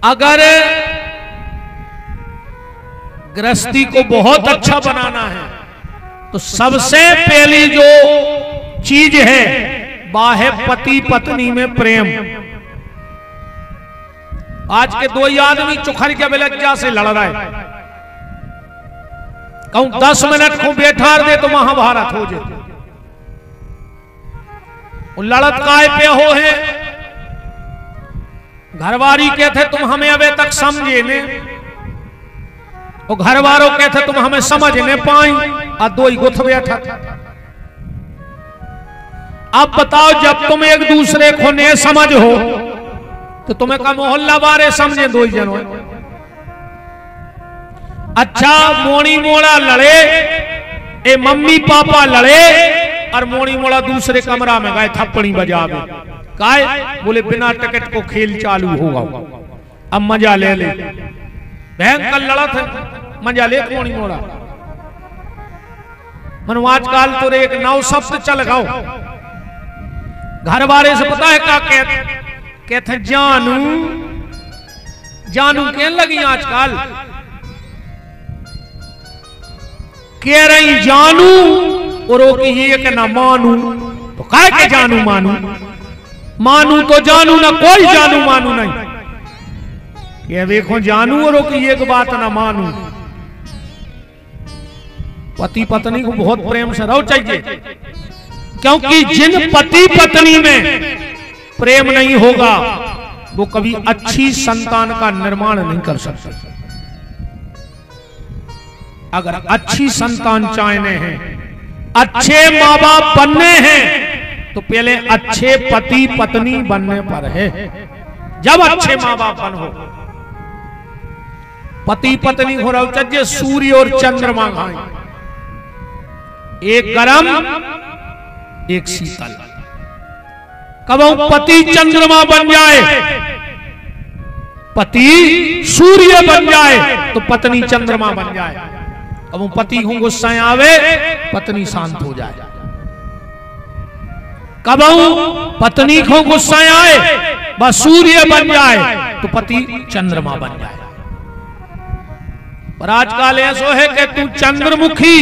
अगर गृहस्थी को बहुत अच्छा बनाना है तो सबसे पहली जो चीज है वह है पति पत्नी में प्रेम। आज के दो ही आदमी चुखर के बेलज्जा से लड़ रहे, कहूं 10 मिनट को बैठा दे तो महाभारत हो जाए। लड़त काय पे हो है, घरवारी कहते तुम हमें अबे तक समझे ने, और घर वालों कहते तुम हमें समझ नहीं पाई, और दो ही गुथ बैठा था। अब बताओ जब तुम एक दूसरे को नहीं समझ हो तो तुम्हें का मोहल्ला बारे समझे दो ही जनों। अच्छा मोनी मोड़ा लड़े, ए मम्मी पापा लड़े और मोनी मोड़ा दूसरे कमरा में गए थप्पड़ी बजावे, काय बोले बिना टिकट को खेल चालू होगा, अब मजा ले ले। भयंकर लड़त है, मजा ले मोनी मोड़ा। मनु आजकल तो एक नौ शब्द चल गाओ, घर वाले से पता है क्या कहते जानू जानू कहने लगी आजकल, कह रही जानू और ये कि ना मानू, तो काय के जानू मानू, मानू तो जानू ना कोई जानू मानू नहीं। ये देखो जानू और एक बात ना मानू। पति पत्नी को बहुत प्रेम से रहो चाहिए, क्योंकि जिन पति पत्नी में प्रेम नहीं होगा वो कभी अच्छी संतान का निर्माण नहीं कर सकते। अगर अच्छी संतान चाहने हैं, अच्छे माँ बाप बनने हैं, तो पहले अच्छे पति पत्नी बनने पर है। जब अच्छे माँ बाप बनो, पति पत्नी हो रहा चाहिए सूर्य और चंद्रमा खाए, एक गरम एक शीतल। कब पति चंद्रमा बन जाए, पति सूर्य बन जाए तो पत्नी चंद्रमा बन जाए। अब पति को गुस्सा आवे पत्नी शांत हो जाए, कब पत्नी को गुस्सा आए बस सूर्य बन जाए तो पति चंद्रमा बन जाए। पर आजकल ऐसा है कि तू चंद्रमुखी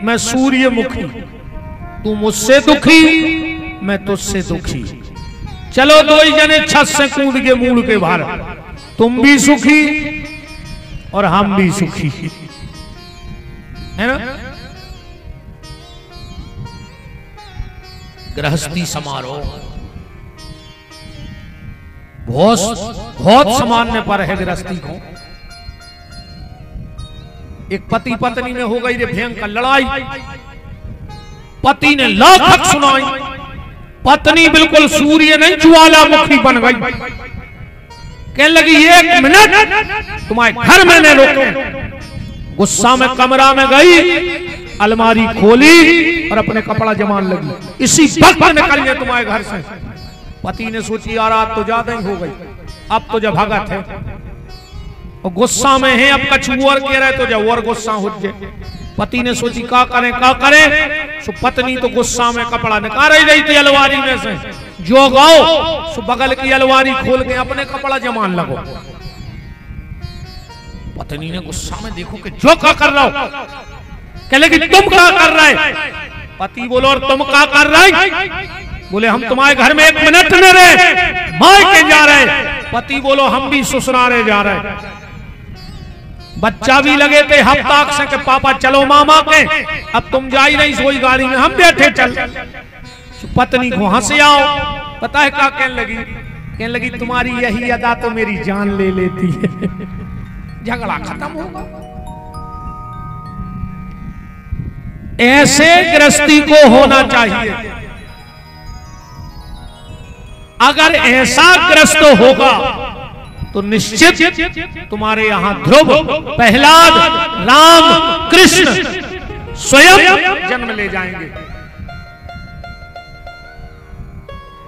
मैं सूर्यमुखी, तू मुझसे दुखी मैं तुझसे दुखी, चलो दो ही जने छत से कूद के मूल के बाहर, तुम भी सुखी और हम भी सुखी, है ना। गृहस्थी समारोह बहुत सामान्य पर है गृहस्थी को। एक पति पत्नी में हो गई रे भयंकर लड़ाई, पति ने लाख सुनाई, पत्नी बिल्कुल सूर्य नहीं ज्वालामुखी बन गई, कहने लगी 1 मिनट तुम्हारे घर में नहीं रोके। गुस्सा में कमरा में गई, अलमारी खोली और अपने कपड़ा जमान लगी, इसी वक्त निकल गए तुम्हारे घर से। पति ने सोची यार आज तो ज्यादा ही हो गई, अब तो जब भगत है और गुस्सा में है, अब कछ और कह रहे तो जब और गुस्सा हो जाए। पति ने सोची क्या करें क्या करें, सो पत्नी तो गुस्सा में कपड़ा निकाल रही थी अलमारी में से, जो गाओ सो बगल की अलमारी खोल के अपने कपड़ा जमान लगो। पत्नी ने गुस्सा में देखो कि जो क्या कर रहा हो, कह लगी तुम क्या कर रहे। पति बोलो और तुम क्या कर रहे, बोले हम तुम्हारे घर में 1 मिनट न रहे, मायके जा रहे। पति बोलो हम भी ससुराले जा रहे। बच्चा भी लगे थे हफ्ता से कि पापा चलो मामा के, अब तुम जा ही नहीं सोई गाड़ी में, हम बैठे चल। पत्नी को हंसे आओ, पता है क्या कहने लगी तुम्हारी यही अदा तो मेरी जान ले लेती है। झगड़ा खत्म होगा। ऐसे गृहस्थी को होना चाहिए। अगर ऐसा ग्रस्त होगा तो निश्चित तुम्हारे यहां ध्रुव, प्रहलाद, राम, कृष्ण स्वयं जन्म ले जाएंगे।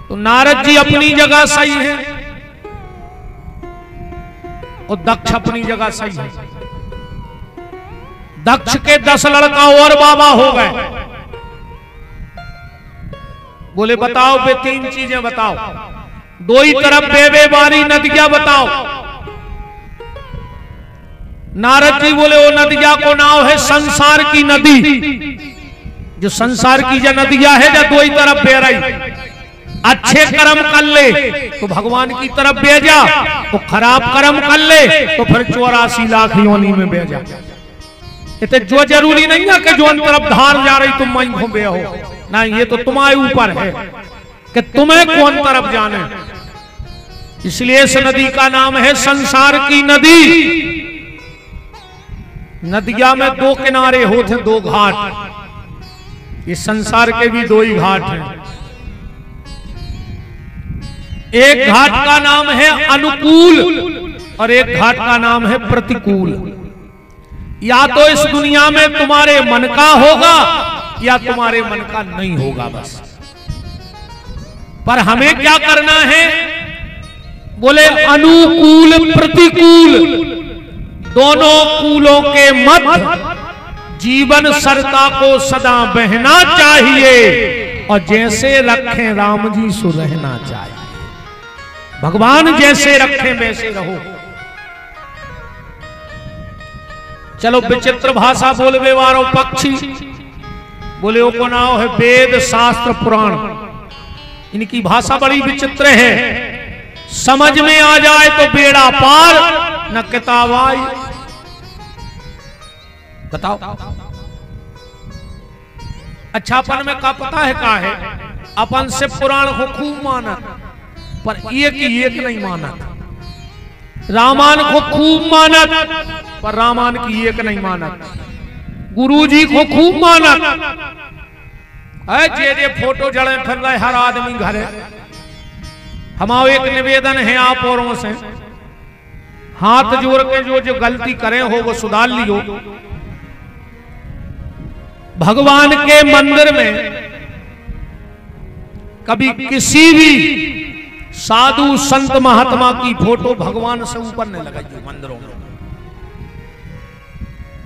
तो नारद जी अपनी जगह सही है और दक्ष अपनी जगह सही है। दक्ष के 10 लड़का और बाबा हो गए। बोले बताओ बे 3 चीजें बताओ, 2 ही तरफ बेबे बारी नदियां बताओ, नारद जी बोले वो नदिया को नाम है संसार की नदी। जो संसार की जो नदिया है जो दो ही तरफ बह रही, अच्छे कर्म कर ले तो भगवान की तरफ बह जा, तो खराब कर्म कर ले तो फिर 84 लाख योनि में बह जा। इतने जो जरूरी नहीं है कि जो अन तरफ धार जा रही तुम वहीं घूमे हो, नहीं, ये तो तुम्हारे ऊपर है कि तुम्हें कौन तरफ जाने। इसलिए इस नदी का नाम है संसार की नदी। नदिया में दो किनारे होते, दो घाट। इस संसार के भी दो ही घाट हैं। एक घाट का नाम है अनुकूल और एक घाट का नाम है प्रतिकूल। या तो इस दुनिया में तुम्हारे मन का होगा या तुम्हारे मन का नहीं होगा, बस। पर हमें क्या करना है? बोले अनुकूल प्रतिकूल दोनों कूलों के मध्य जीवन सरता को सदा बहना चाहिए, और जैसे रखें राम जी सो रहना चाहिए। भगवान जैसे रखें वैसे रहो। चलो, विचित्र भाषा बोलवे वारो पक्षी बोले वो को नाम है वेद शास्त्र पुराण। इनकी भाषा बड़ी विचित्र है, समझ में आ जाए तो बेड़ा पार, न किताब आई। बताओ, अच्छापन में का पता है का है? अपन से पुराण को खूब माना, पर एक ही एक नहीं माना। रामायण को खूब माना, पर रामायण की एक नहीं माना। गुरुजी को खूब माना। जे फोटो जड़े फिर रहे हर आदमी घरे। हमारा एक निवेदन है आप औरों से, हाथ जोड़ के जो गलती करें हो वो सुधार लियो। भगवान के मंदिर में कभी किसी भी साधु संत महात्मा की फोटो भगवान से ऊपर नहीं लगाइए मंदिरों में।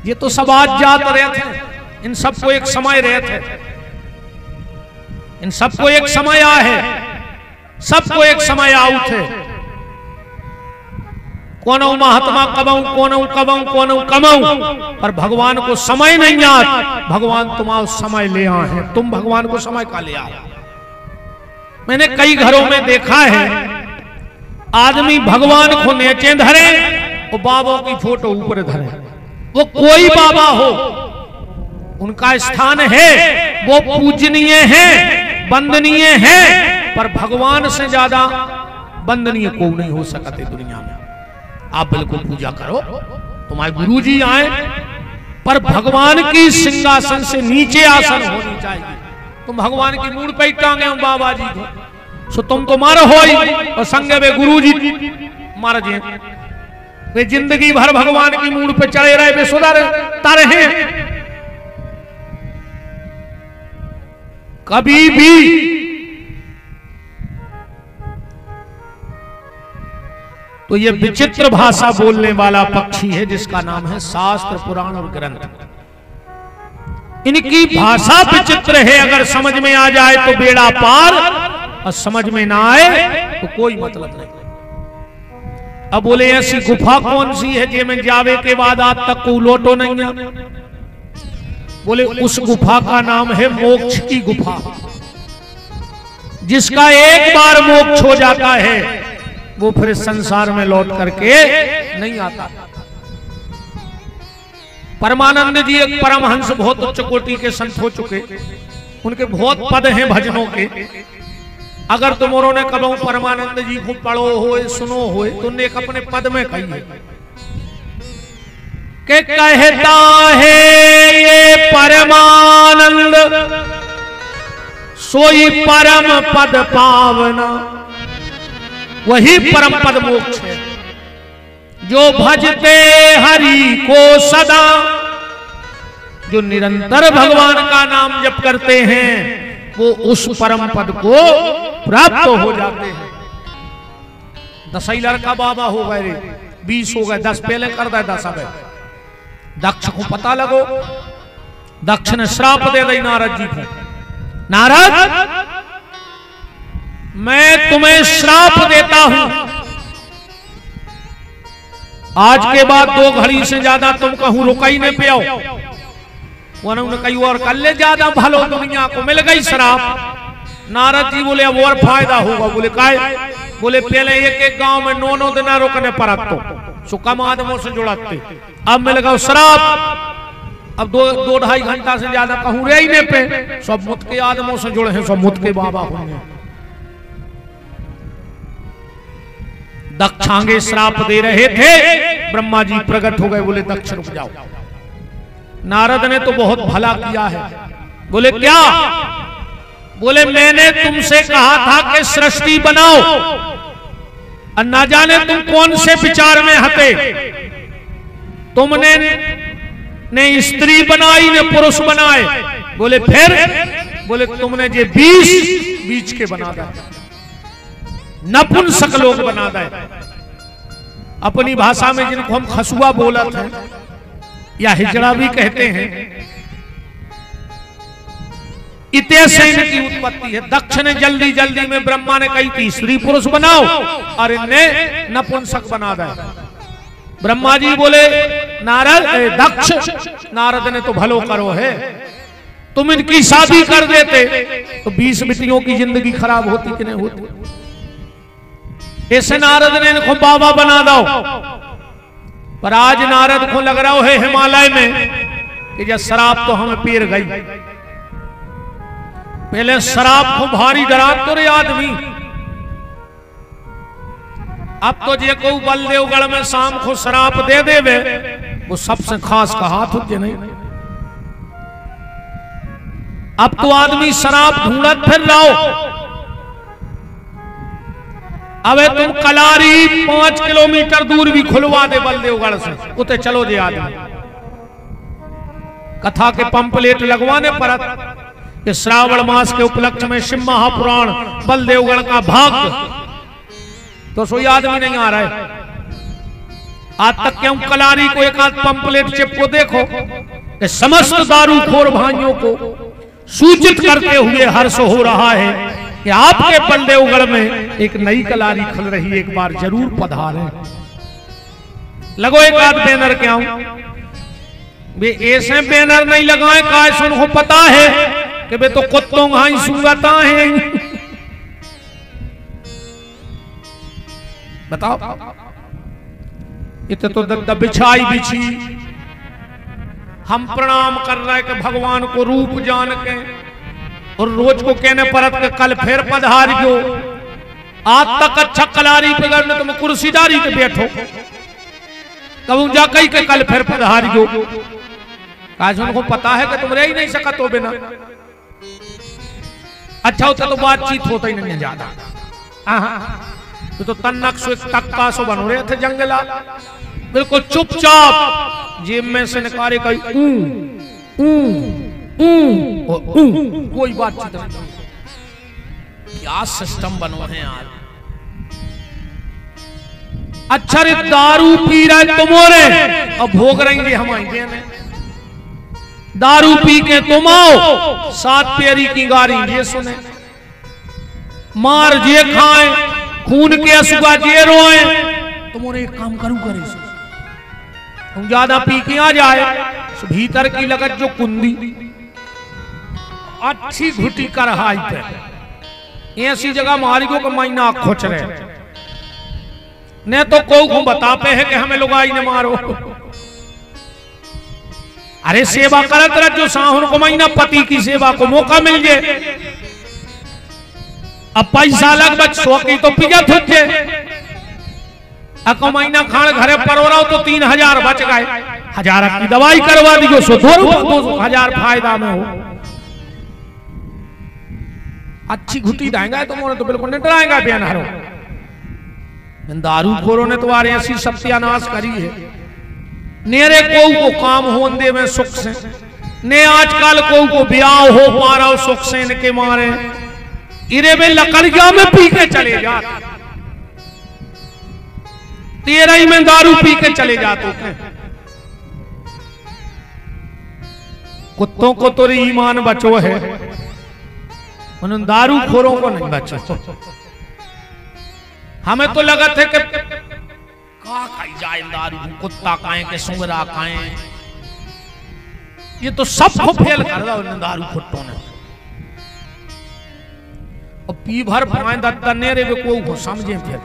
ये तो सब आज जात रहे थे, इन सबको एक समय रहे थे, इन सबको एक समय आ है, सबको एक समय आउ थे। कौन महात्मा कमाऊं, कौन कमाऊं, पर भगवान को समय नहीं याद। भगवान तुम्हारा समय ले आए हैं, तुम भगवान को समय का ले आए। मैंने कई घरों में देखा है, आदमी भगवान को नीचे धरे और बाबा की फोटो ऊपर धरे। वो कोई बाबा हो, उनका स्थान है, वो पूजनीय है, वंदनीय है, पर भगवान से ज्यादा वंदनीय को नहीं हो सकते दुनिया में। आप बिल्कुल पूजा करो, तुम्हारे गुरुजी आए, पर भगवान की सिंहासन से नीचे आसन होनी चाहिए। तुम भगवान की मूड पे ही टांगे हो बाबा जी को, सो तुम तो मारो हो ही, और संगे वे गुरुजी मार जे वे जिंदगी भर भगवान की मूड पे चढ़े रहे, वे सुधर तारे हैं। कभी भी तो ये विचित्र भाषा बोलने वाला पक्षी है जिसका नाम है शास्त्र पुराण और ग्रंथ। इनकी भाषा विचित्र है, अगर समझ में आ जाए तो बेड़ा पार, और समझ में ना आए तो कोई मतलब नहीं। अब बोले ऐसी गुफा कौन सी है जे में जावे के बाद आज तक को लौटो नहीं है? बोले उस गुफा का नाम है मोक्ष की गुफा। जिसका एक बार मोक्ष हो जाता है वो फिर संसार में लौट करके नहीं आता। परमानंद जी एक परमहंस बहुत उच्च कोटि के संत हो चुके, उनके बहुत पद हैं भजनों के। अगर तुमों ने कभी परमानंद जी को पढ़ो हो, सुनो हो, तो उन्हें एक अपने पद में कही के कहता है ये परमानंद सोई परम पद पावना। वही परम पद मोक्ष है। जो भजते हरि को सदा, जो निरंतर भगवान का नाम जप करते हैं, वो उस परम पद को प्राप्त हो जाते हैं। 10 लड़का बाबा हो गए रे, 20 हो गए, 10 पहले कर दे, 10 अब दक्ष को पता लगो। दक्ष ने श्राप दे दी नारद जी को, नारद मैं तुम्हें श्राप देता हूं, आज के बाद 2 घड़ी से ज्यादा तुम कहूं रुकाई नहीं पे आओ। उन्होंने कही और कर ले, ज्यादा भलो दुनिया को मिल गई शराब। नारद जी बोले अब और फायदा होगा। बोले काय? बोले पहले एक गांव में 9 दिन रुकने पर तो कम आदमों से जुड़ते, अब मिल गया शराब। अब 2-2.5 घंटा से ज्यादा कहूं रह ही नहीं पे, सब मुत के आदमों से जुड़े हैं, सब मुत के बाबा होंगे। दक्ष आगे श्राप दे रहे थे, ब्रह्मा जी प्रकट हो गए। बोले दक्ष रुक जाओ, नारद ने तो बहुत भला किया है। बोले क्या? बोले मैंने तुमसे कहा था कि सृष्टि बनाओ, और ना जाने तुम कौन से विचार में हते। तुमने ने स्त्री बनाई ने पुरुष बनाए। बोले फिर? बोले तुमने जे बीच के बना दे, नपुंसक लोग बना दे। अपनी भाषा में जिनको हम खसुआ बोलत हैं या हिजड़ा भी कहते हैं, इतने से इनकी उत्पत्ति है। दक्ष ने जल्दी जल्दी में ब्रह्मा ने कही थी स्त्री पुरुष बनाओ, और इन्हें नपुंसक बना दे। ब्रह्मा जी बोले नारद दक्ष, नारद ने तो भलो करो है, तुम इनकी शादी कर देते तो 20 बेटियों की जिंदगी खराब होती कि नहीं होती। ऐसे नारद ने इनको बाबा बना दो। पर आज नारद को लग रहा है हिमालय में कि जब शराब तो हमें पीर गई। पहले शराब को भारी डरा तो रे आदमी, अब तो जे को बलदेवगढ़ में शाम को शराब दे देवे, वो सबसे खास का हाथ होते नहीं। अब तो आदमी शराब ढूंढत फिर रहो। अबे तुम कलारी 5 किलोमीटर दूर भी खुलवा दे बलदेवगढ़ से, उते चलो जे आदमी। कथा के पंपलेट लगवाने परत कि श्रावण मास के उपलक्ष्य में शिव महापुराण बलदेवगढ़ का भाग, तो सोई आदमी नहीं आ रहा है। आज तक क्यों कलारी को एक आध पंपलेट चिपको देखो कि समस्त दारूखोर भाइयों को सूचित करते हुए हर्ष हो रहा है कि आपके बलदेवगढ़ में एक नई कलारी खुल रही है, एक बार जरूर पधारें। लगो एक आध बैनर क्या वे ऐसे बैनर नहीं लगाए काय सुन को पता है कि वे तो कुत्तों घाई सुंगता है। बताओ, इतने तो बिछाई बिछी हम प्रणाम कर रहे कि भगवान को रूप जान के, और रोज को कहने परत के कल फिर पधारियो। आज तक अच्छा कलारी पे गए तुम कुर्सीदारी पे बैठो, कबू जा कही के कल फिर पधारियो। आज उनको पता है कि तुम रह ही नहीं सकत हो बिना। अच्छा होता तो बातचीत होता ही नहीं ज्यादा। तो तन्नक से तक्का सो बनो रहे थे जंगला, बिल्कुल चुपचाप जेब में से निकाले कहीं कोई बातचीत नहीं। क्या सिस्टम बनो है यार। अच्छा रे दारू पी रहे तुम्हारे और भोग रहेंगे हमारी देने। दारू पी के तुम आओ 7 पेरी की गारी ये सुने, मार जे खाए, खून के असुआ जे रोए। तुम्हारे एक काम करूं करे, तुम ज्यादा पी के आ जाए तो भीतर की लगत जो कुंदी अच्छी घुटी कर हाई पे ऐसी जगह मारी को महीना खोच रहे ने तो को बता पे है कि हमें लुगाई ने मारो। अरे सेवा करत रह जो साहुन को महीना पति की सेवा को मौका मिल जाए। अब पैसा लग बच 100 की तो पिजत होते, अको महीना खान घरे परोराओ तो 3000 बच गए। 1000 की दवाई करवा दी सो 2000 फायदा में हो। अच्छी घुटी दाएंगा तो मोने तो बिल्कुल नहीं डराएगा बयान हरो। दारू खोरों ने तुम्हारे ऐसी सत्यानाश करी है। नेरे को काम होन दे में सुख से, ने आजकल को ब्याह हो पा रहा सुख से इनके मारे। इरे में लकड़िया में पी के चले जाते, 13 में दारू पी के चले जाते। कुत्तों को तो ईमान बचो है, उन दारू खोरों को नहीं बचा। हमें तो लगा था कि का खाई जाए दारू, कुत्ता खाए के सुंगरा खाए, ये तो सबको फेल कर दो दारू खुट्टों ने। और पी भर पाए दत्तने रे को समझे फिर।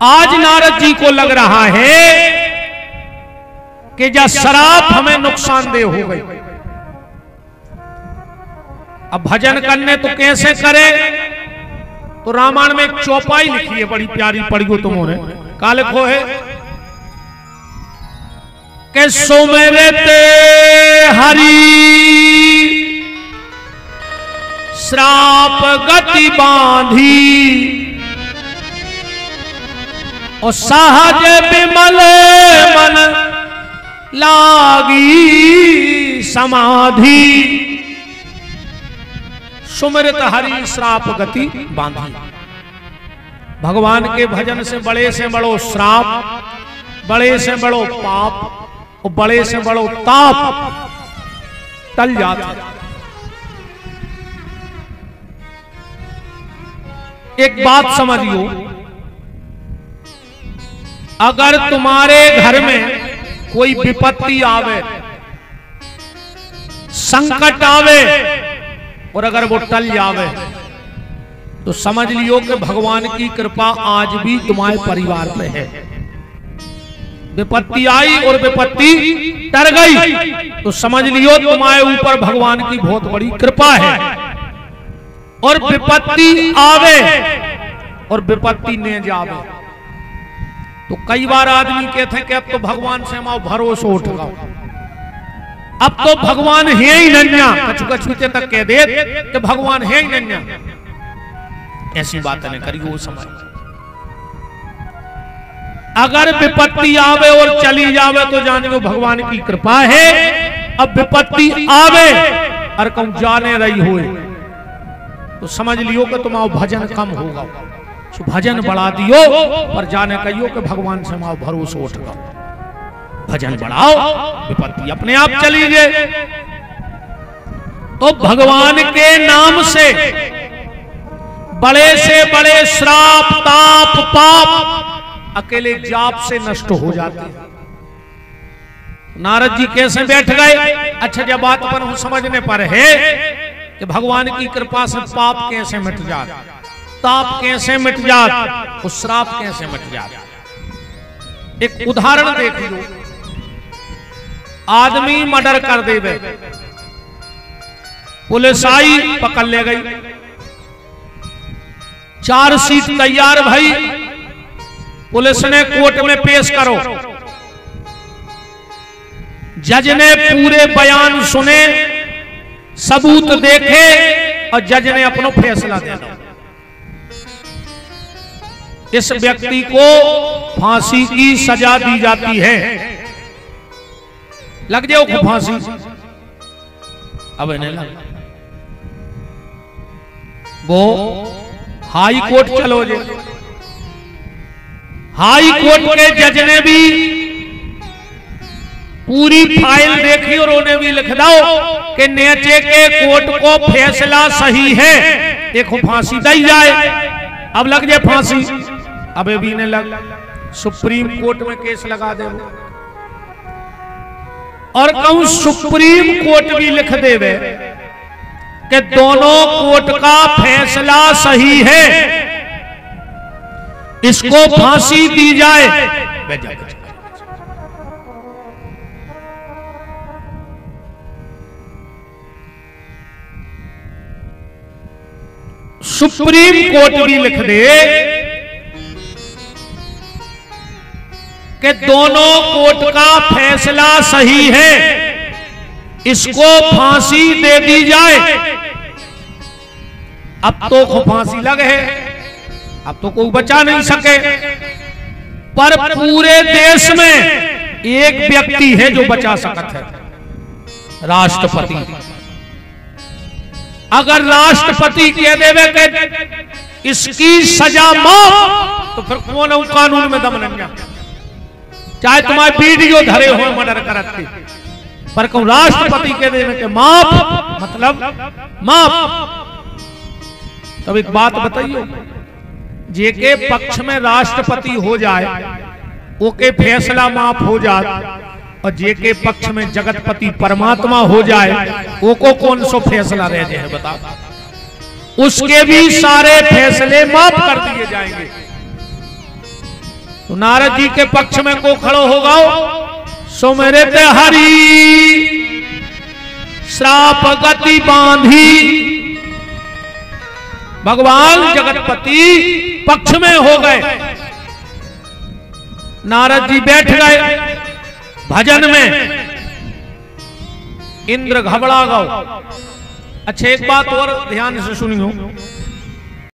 आज नारद जी को लग रहा है कि जब शराब हमें नुकसानदेह हो गई, अब भजन करने तो कैसे करे। तो रामायण में एक चौपाई लिखी है बड़ी प्यारी, पढ़ी हो तुमने, का लिखो है कि सुमिरते हरि श्राप गति बांधी, और सहज विमल मन लागी समाधि, सुमिरत हरि श्राप गति बांधी। भगवान के भजन से बड़े से बड़ो श्राप, बड़े से बड़ो पाप और बड़े से बड़ो ताप टल जाता। एक बात समझियो, अगर तुम्हारे घर में कोई विपत्ति आवे, संकट आवे, और अगर वो टल जावे, तो समझ लियो कि भगवान की कृपा आज भी तुम्हारे परिवार पे है। विपत्ति आई और विपत्ति टर गई, तो समझ लियो तुम्हारे ऊपर भगवान की बहुत बड़ी कृपा है। और विपत्ति आवे और विपत्ति न जावे, तो कई बार आदमी कहते हैं कि अब तो भगवान से हमारा भरोसा उठ गया, अब तो भगवान है ही नन्या, कछु कछु तक कह दे कि भगवान है ही नन्या। ऐसी बात नहीं करी वो समझ। अगर विपत्ति आवे और चली जावे तो जानियो भगवान की कृपा है। अब विपत्ति आवे और कहूं जाने रही हो, तो समझ लियो कि तुम्हारा भजन कम होगा। तो भजन बढ़ा दियो, पर जाने कहियो कि भगवान से हमारा भरोसा उठ गया। भजन बढ़ाओ, विपत्ति अपने आप चली जाए। तो भगवान के नाम से बड़े से बड़े श्राप, ताप, पाप अकेले जाप से नष्ट हो जाते हैं। नारद जी कैसे बैठ गए? अच्छा, जब बात पर समझने पर है कि भगवान की कृपा से पाप कैसे मिट जाते, ताप कैसे मिट जाते, उस श्राप कैसे मिट जाते। एक उदाहरण देख लो। आदमी मर्डर कर देवे, पुलिस आई पकड़ ले गई, चार्जशीट तैयार भाई, पुलिस ने कोर्ट में पेश करो, जज ने पूरे बयान सुने, सबूत देखे और जज ने अपना फैसला दे दिया। इस व्यक्ति को फांसी की सजा दी जाती है। लग जाओ को फांसी, अब नहीं लग, वो हाई कोर्ट चलो जे। हाई कोर्ट के जज ने भी पूरी फाइल देखी और उन्हें भी लिख दो कि नीचे के कोर्ट को फैसला सही है, देखो फांसी दी जाए। अब लग जाए फांसी, अब भी नहीं लग, सुप्रीम कोर्ट में केस लगा दे। और कहूं सुप्रीम कोर्ट भी लिख देवे कि दोनों कोर्ट का फैसला सही है, इसको फांसी दी जाए। सुप्रीम कोर्ट भी लिख दे कि दोनों कोर्ट का फैसला सही है, इसको फांसी दे दी जाए। अब तो फांसी लग है, अब तो कोई बचा नहीं सके। पर पूरे देश में एक व्यक्ति है जो बचा सकता है, राष्ट्रपति। अगर राष्ट्रपति कह देवे कि इसकी सजा माफ, तो फिर कौन कानून में दम नहीं। चाहे तुम्हारे वीडियो धरे हो मर्डर करते, पर कहूं राष्ट्रपति कह देवे कि माफ, मतलब माफ। तब एक बात बताइए, जेके पक्ष में राष्ट्रपति हो जाए ओके फैसला माफ हो जाए, और जेके पक्ष में जगतपति परमात्मा हो जाए ओको कौन सो फैसला रह जाए बताओ? उसके भी सारे फैसले माफ कर दिए जाएंगे। तो नारद जी के पक्ष में को खड़ो होगा सो मेरे ते हरि श्राप गति बांधी। भगवान जगतपति पक्ष में हो गए, नारद जी बैठ गए भजन में, इंद्र घबरा गए। अच्छा एक बात और ध्यान से सुनियो,